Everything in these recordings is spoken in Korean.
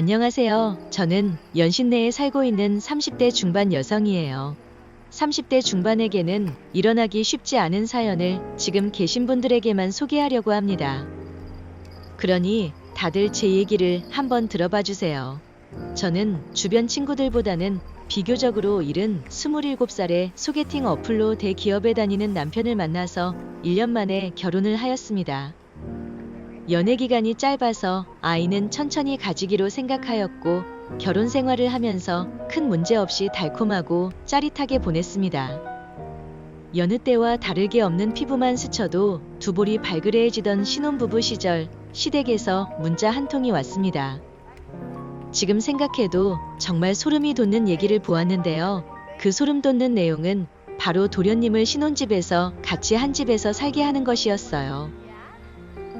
안녕하세요. 저는 연신내에 살고 있는 30대 중반 여성이에요. 30대 중반에게는 일어나기 쉽지 않은 사연을 지금 계신 분들에게만 소개하려고 합니다. 그러니 다들 제 얘기를 한번 들어봐 주세요. 저는 주변 친구들보다는 비교적으로 이른 27살에 소개팅 어플로 대기업에 다니는 남편을 만나서 1년 만에 결혼을 하였습니다. 연애 기간이 짧아서 아이는 천천히 가지기로 생각하였고 결혼 생활을 하면서 큰 문제 없이 달콤하고 짜릿하게 보냈습니다. 여느 때와 다르게 없는 피부만 스쳐도 두 볼이 발그레해지던 신혼부부 시절 시댁에서 문자 한 통이 왔습니다. 지금 생각해도 정말 소름이 돋는 얘기를 보았는데요. 그 소름 돋는 내용은 바로 도련님을 신혼집에서 같이 한 집에서 살게 하는 것이었어요.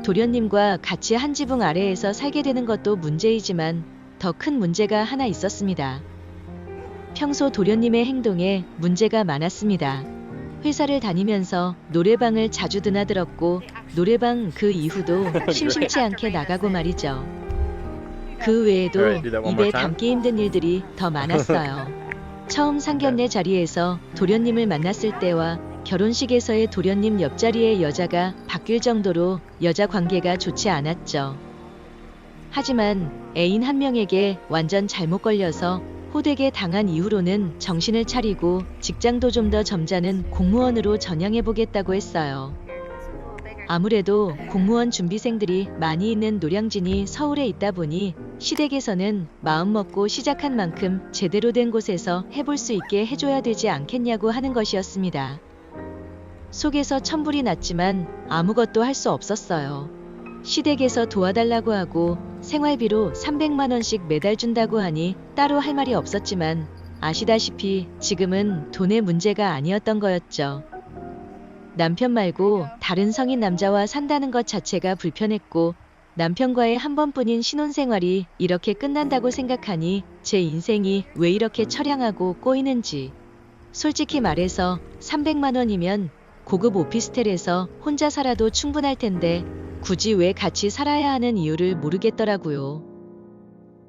도련님과 같이 한 지붕 아래에서 살게 되는 것도 문제이지만 더 큰 문제가 하나 있었습니다. 평소 도련님의 행동에 문제가 많았습니다. 회사를 다니면서 노래방을 자주 드나들었고 노래방 그 이후도 심심치 않게 나가고 말이죠. 그 외에도 입에 담기 힘든 일들이 더 많았어요. 처음 상견례 자리에서 도련님을 만났을 때와 결혼식에서의 도련님 옆자리의 여자가 바뀔 정도로 여자 관계가 좋지 않았죠. 하지만 애인 한 명에게 완전 잘못 걸려서 호되게 당한 이후로는 정신을 차리고 직장도 좀 더 점잖은 공무원으로 전향해보겠다고 했어요. 아무래도 공무원 준비생들이 많이 있는 노량진이 서울에 있다 보니 시댁에서는 마음먹고 시작한 만큼 제대로 된 곳에서 해볼 수 있게 해줘야 되지 않겠냐고 하는 것이었습니다. 속에서 천불이 났지만 아무것도 할 수 없었어요. 시댁에서 도와달라고 하고 생활비로 300만 원씩 매달 준다고 하니 따로 할 말이 없었지만 아시다시피 지금은 돈의 문제가 아니었던 거였죠. 남편 말고 다른 성인 남자와 산다는 것 자체가 불편했고 남편과의 한 번뿐인 신혼생활이 이렇게 끝난다고 생각하니 제 인생이 왜 이렇게 처량하고 꼬이는지. 솔직히 말해서 300만 원이면 고급 오피스텔에서 혼자 살아도 충분할 텐데 굳이 왜 같이 살아야 하는 이유를 모르겠더라고요.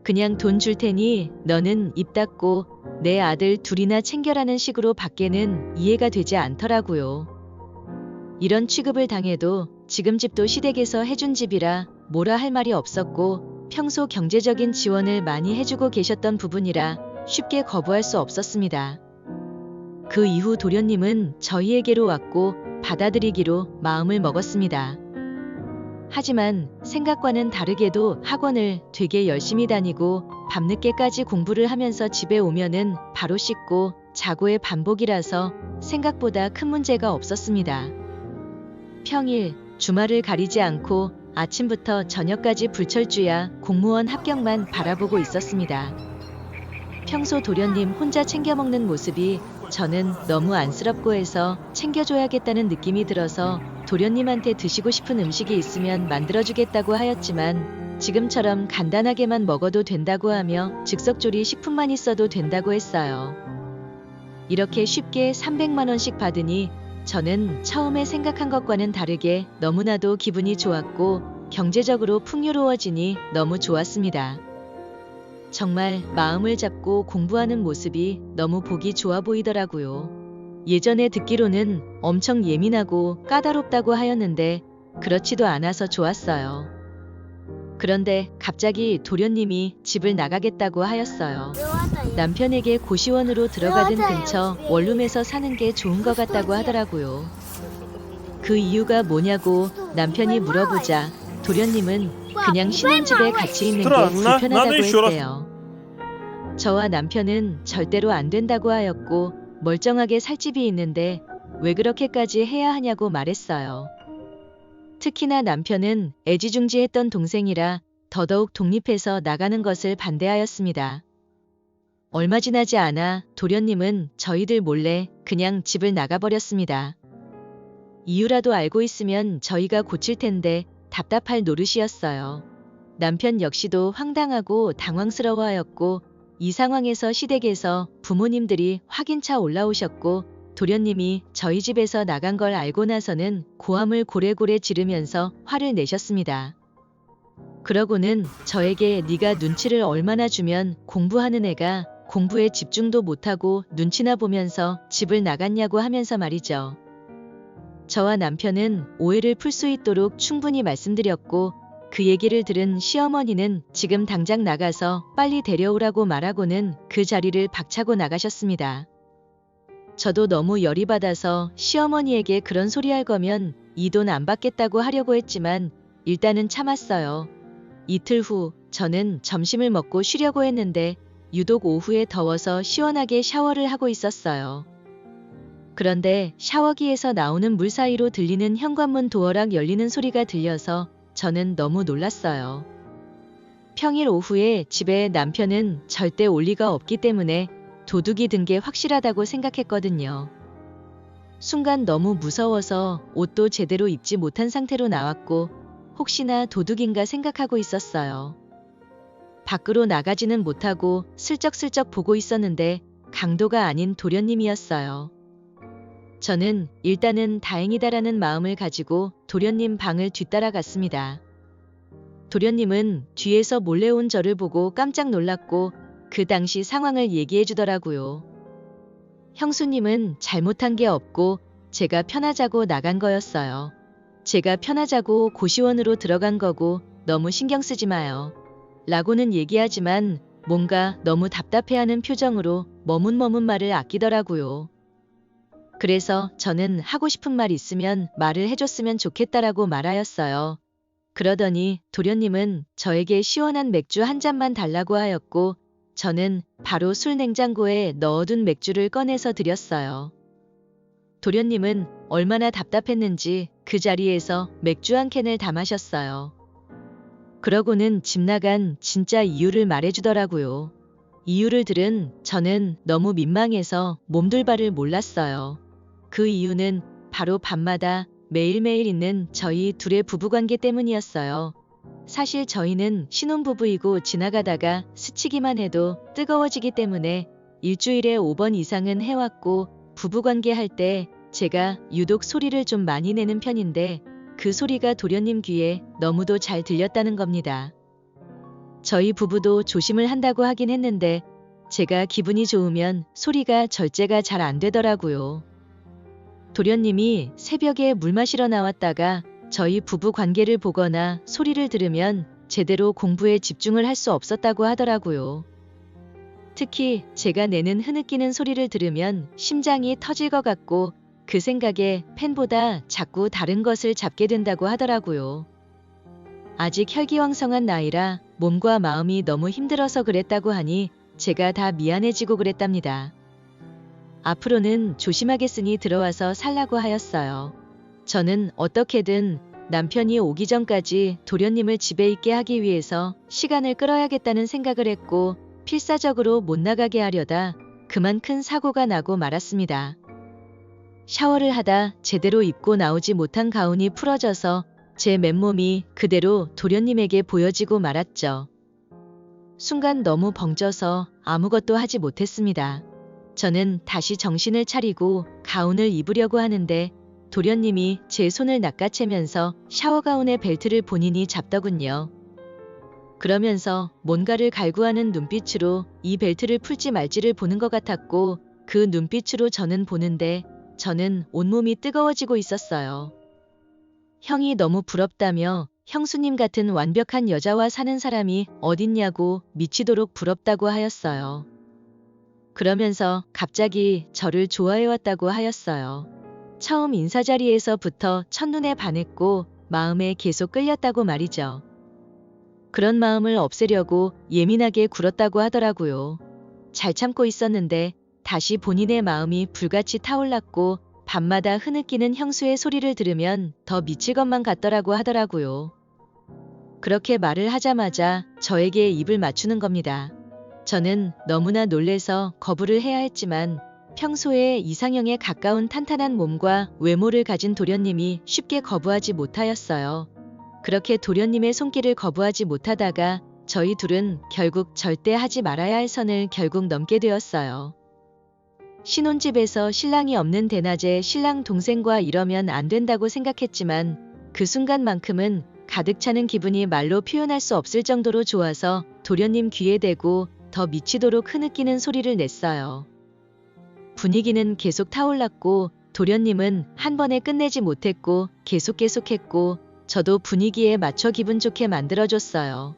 그냥 돈 줄 테니 너는 입 닫고 내 아들 둘이나 챙겨라는 식으로 밖에는 이해가 되지 않더라고요. 이런 취급을 당해도 지금 집도 시댁에서 해준 집이라 뭐라 할 말이 없었고 평소 경제적인 지원을 많이 해주고 계셨던 부분이라 쉽게 거부할 수 없었습니다. 그 이후 도련님은 저희에게로 왔고 받아들이기로 마음을 먹었습니다. 하지만 생각과는 다르게도 학원을 되게 열심히 다니고 밤늦게까지 공부를 하면서 집에 오면은 바로 씻고 자고의 반복이라서 생각보다 큰 문제가 없었습니다. 평일, 주말을 가리지 않고 아침부터 저녁까지 불철주야 공무원 합격만 바라보고 있었습니다. 평소 도련님 혼자 챙겨 먹는 모습이 저는 너무 안쓰럽고 해서 챙겨줘야겠다는 느낌이 들어서 도련님한테 드시고 싶은 음식이 있으면 만들어주겠다고 하였지만 지금처럼 간단하게만 먹어도 된다고 하며 즉석조리 식품만 있어도 된다고 했어요. 이렇게 쉽게 300만 원씩 받으니 저는 처음에 생각한 것과는 다르게 너무나도 기분이 좋았고 경제적으로 풍요로워지니 너무 좋았습니다. 정말 마음을 잡고 공부하는 모습이 너무 보기 좋아 보이더라고요. 예전에 듣기로는 엄청 예민하고 까다롭다고 하였는데 그렇지도 않아서 좋았어요. 그런데 갑자기 도련님이 집을 나가겠다고 하였어요. 남편에게 고시원으로 들어가든 근처 원룸에서 사는 게 좋은 것 같다고 하더라고요. 그 이유가 뭐냐고 남편이 물어보자 도련님은 그냥 신혼집에 같이 있는 게 불편하다고 했대요. 저와 남편은 절대로 안 된다고 하였고 멀쩡하게 살 집이 있는데 왜 그렇게까지 해야 하냐고 말했어요. 특히나 남편은 애지중지했던 동생이라 더더욱 독립해서 나가는 것을 반대하였습니다. 얼마 지나지 않아 도련님은 저희들 몰래 그냥 집을 나가버렸습니다. 이유라도 알고 있으면 저희가 고칠 텐데 답답할 노릇이었어요. 남편 역시도 황당하고 당황스러워하였고 이 상황에서 시댁에서 부모님들이 확인차 올라오셨고 도련님이 저희 집에서 나간 걸 알고 나서는 고함을 고래고래 지르면서 화를 내셨습니다. 그러고는 저에게 네가 눈치를 얼마나 주면 공부하는 애가 공부에 집중도 못하고 눈치나 보면서 집을 나갔냐고 하면서 말이죠. 저와 남편은 오해를 풀 수 있도록 충분히 말씀드렸고 그 얘기를 들은 시어머니는 지금 당장 나가서 빨리 데려오라고 말하고는 그 자리를 박차고 나가셨습니다. 저도 너무 열이 받아서 시어머니에게 그런 소리 할 거면 이 돈 안 받겠다고 하려고 했지만 일단은 참았어요. 이틀 후 저는 점심을 먹고 쉬려고 했는데 유독 오후에 더워서 시원하게 샤워를 하고 있었어요. 그런데 샤워기에서 나오는 물 사이로 들리는 현관문 도어락 열리는 소리가 들려서 저는 너무 놀랐어요. 평일 오후에 집에 남편은 절대 올 리가 없기 때문에 도둑이 든 게 확실하다고 생각했거든요. 순간 너무 무서워서 옷도 제대로 입지 못한 상태로 나왔고 혹시나 도둑인가 생각하고 있었어요. 밖으로 나가지는 못하고 슬쩍슬쩍 보고 있었는데 강도가 아닌 도련님이었어요. 저는 일단은 다행이다라는 마음을 가지고 도련님 방을 뒤따라갔습니다. 도련님은 뒤에서 몰래 온 저를 보고 깜짝 놀랐고 그 당시 상황을 얘기해 주더라고요. 형수님은 잘못한 게 없고 제가 편하자고 나간 거였어요. 제가 편하자고 고시원으로 들어간 거고 너무 신경 쓰지 마요. 라고는 얘기하지만 뭔가 너무 답답해하는 표정으로 머문머문 말을 아끼더라고요. 그래서 저는 하고 싶은 말 있으면 말을 해줬으면 좋겠다라고 말하였어요. 그러더니 도련님은 저에게 시원한 맥주 한 잔만 달라고 하였고 저는 바로 술 냉장고에 넣어둔 맥주를 꺼내서 드렸어요. 도련님은 얼마나 답답했는지 그 자리에서 맥주 한 캔을 다 마셨어요. 그러고는 집 나간 진짜 이유를 말해주더라고요. 이유를 들은 저는 너무 민망해서 몸둘 바를 몰랐어요. 그 이유는 바로 밤마다 매일매일 있는 저희 둘의 부부관계 때문이었어요. 사실 저희는 신혼부부이고 지나가다가 스치기만 해도 뜨거워지기 때문에 일주일에 5번 이상은 해왔고 부부관계 할 때 제가 유독 소리를 좀 많이 내는 편인데 그 소리가 도련님 귀에 너무도 잘 들렸다는 겁니다. 저희 부부도 조심을 한다고 하긴 했는데 제가 기분이 좋으면 소리가 절제가 잘 안 되더라고요. 도련님이 새벽에 물 마시러 나왔다가 저희 부부 관계를 보거나 소리를 들으면 제대로 공부에 집중을 할 수 없었다고 하더라고요. 특히 제가 내는 흐느끼는 소리를 들으면 심장이 터질 것 같고 그 생각에 펜보다 자꾸 다른 것을 잡게 된다고 하더라고요. 아직 혈기왕성한 나이라 몸과 마음이 너무 힘들어서 그랬다고 하니 제가 다 미안해지고 그랬답니다. 앞으로는 조심하겠으니 들어와서 살라고 하였어요. 저는 어떻게든 남편이 오기 전까지 도련님을 집에 있게 하기 위해서 시간을 끌어야겠다는 생각을 했고 필사적으로 못 나가게 하려다 그만 큰 사고가 나고 말았습니다. 샤워를 하다 제대로 입고 나오지 못한 가운이 풀어져서 제 맨몸이 그대로 도련님에게 보여지고 말았죠. 순간 너무 벙쪄서 아무것도 하지 못했습니다. 저는 다시 정신을 차리고 가운을 입으려고 하는데 도련님이 제 손을 낚아채면서 샤워가운의 벨트를 본인이 잡더군요. 그러면서 뭔가를 갈구하는 눈빛으로 이 벨트를 풀지 말지를 보는 것 같았고 그 눈빛으로 저는 보는데 저는 온몸이 뜨거워지고 있었어요. 형이 너무 부럽다며 형수님 같은 완벽한 여자와 사는 사람이 어딨냐고 미치도록 부럽다고 하였어요. 그러면서 갑자기 저를 좋아해왔다고 하였어요. 처음 인사 자리에서부터 첫눈에 반했고 마음에 계속 끌렸다고 말이죠. 그런 마음을 없애려고 예민하게 굴었다고 하더라고요. 잘 참고 있었는데 다시 본인의 마음이 불같이 타올랐고 밤마다 흐느끼는 형수의 소리를 들으면 더 미칠 것만 같더라고 하더라고요. 그렇게 말을 하자마자 저에게 입을 맞추는 겁니다. 저는 너무나 놀래서 거부를 해야 했지만 평소에 이상형에 가까운 탄탄한 몸과 외모를 가진 도련님이 쉽게 거부하지 못하였어요. 그렇게 도련님의 손길을 거부하지 못하다가 저희 둘은 결국 절대 하지 말아야 할 선을 결국 넘게 되었어요. 신혼집에서 신랑이 없는 대낮에 신랑 동생과 이러면 안 된다고 생각했지만 그 순간만큼은 가득 차는 기분이 말로 표현할 수 없을 정도로 좋아서 도련님 귀에 대고 더 미치도록 흐느끼는 소리를 냈어요. 분위기는 계속 타올랐고 도련님은 한 번에 끝내지 못했고 계속했고 저도 분위기에 맞춰 기분 좋게 만들어줬어요.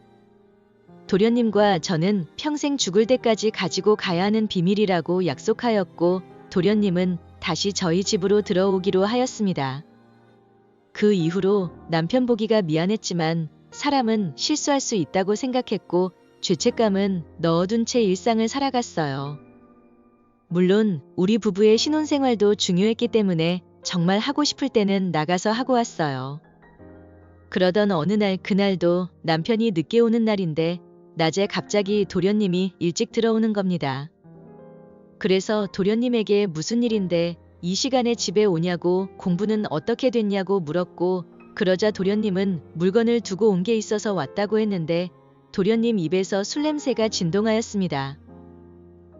도련님과 저는 평생 죽을 때까지 가지고 가야 하는 비밀이라고 약속하였고 도련님은 다시 저희 집으로 들어오기로 하였습니다. 그 이후로 남편 보기가 미안했지만 사람은 실수할 수 있다고 생각했고 죄책감은 넣어둔 채 일상을 살아갔어요. 물론 우리 부부의 신혼생활도 중요했기 때문에 정말 하고 싶을 때는 나가서 하고 왔어요. 그러던 어느 날 그날도 남편이 늦게 오는 날인데 낮에 갑자기 도련님이 일찍 들어오는 겁니다. 그래서 도련님에게 무슨 일인데 이 시간에 집에 오냐고 공부는 어떻게 됐냐고 물었고 그러자 도련님은 물건을 두고 온 게 있어서 왔다고 했는데 도련님 입에서 술 냄새가 진동하였습니다.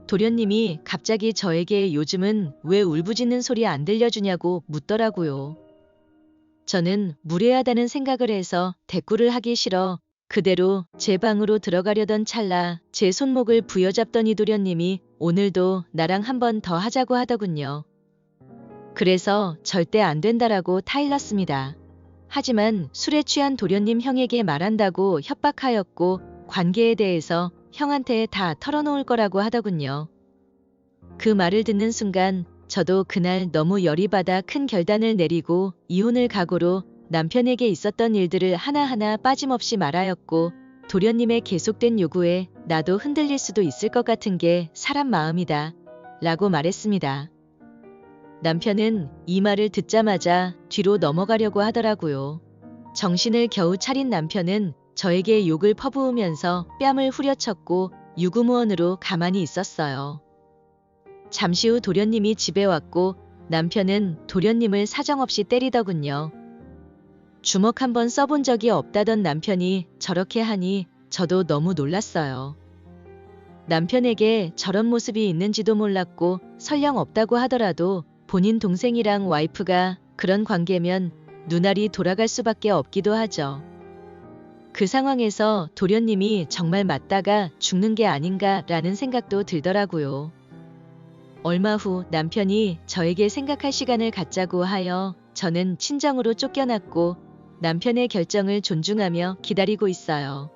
도련님이 갑자기 저에게 요즘은 왜 울부짖는 소리 안 들려주냐고 묻더라고요. 저는 무례하다는 생각을 해서 대꾸를 하기 싫어 그대로 제 방으로 들어가려던 찰나 제 손목을 부여잡더니 도련님이 오늘도 나랑 한 번 더 하자고 하더군요. 그래서 절대 안 된다라고 타일렀습니다. 하지만 술에 취한 도련님 형에게 말한다고 협박하였고 관계에 대해서 형한테 다 털어놓을 거라고 하더군요. 그 말을 듣는 순간 저도 그날 너무 열이 받아 큰 결단을 내리고 이혼을 각오로 남편에게 있었던 일들을 하나하나 빠짐없이 말하였고 도련님의 계속된 요구에 나도 흔들릴 수도 있을 것 같은 게 사람 마음이다 라고 말했습니다. 남편은 이 말을 듣자마자 뒤로 넘어가려고 하더라고요. 정신을 겨우 차린 남편은 저에게 욕을 퍼부으면서 뺨을 후려쳤고 유구무원으로 가만히 있었어요. 잠시 후 도련님이 집에 왔고 남편은 도련님을 사정없이 때리더군요. 주먹 한번 써본 적이 없다던 남편이 저렇게 하니 저도 너무 놀랐어요. 남편에게 저런 모습이 있는지도 몰랐고 설령 없다고 하더라도 본인 동생이랑 와이프가 그런 관계면 눈알이 돌아갈 수밖에 없기도 하죠. 그 상황에서 도련님이 정말 맞다가 죽는 게 아닌가라는 생각도 들더라고요. 얼마 후 남편이 저에게 생각할 시간을 갖자고 하여 저는 친정으로 쫓겨났고 남편의 결정을 존중하며 기다리고 있어요.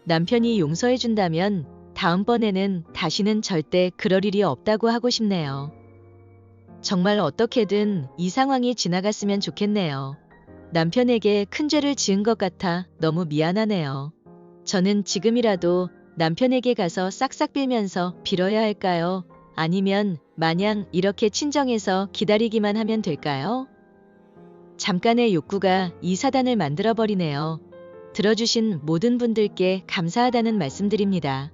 남편이 용서해준다면 다음번에는 다시는 절대 그럴 일이 없다고 하고 싶네요. 정말 어떻게든 이 상황이 지나갔으면 좋겠네요. 남편에게 큰 죄를 지은 것 같아 너무 미안하네요. 저는 지금이라도 남편에게 가서 싹싹 빌면서 빌어야 할까요? 아니면 마냥 이렇게 친정에서 기다리기만 하면 될까요? 잠깐의 욕구가 이 사단을 만들어버리네요. 들어주신 모든 분들께 감사하다는 말씀드립니다.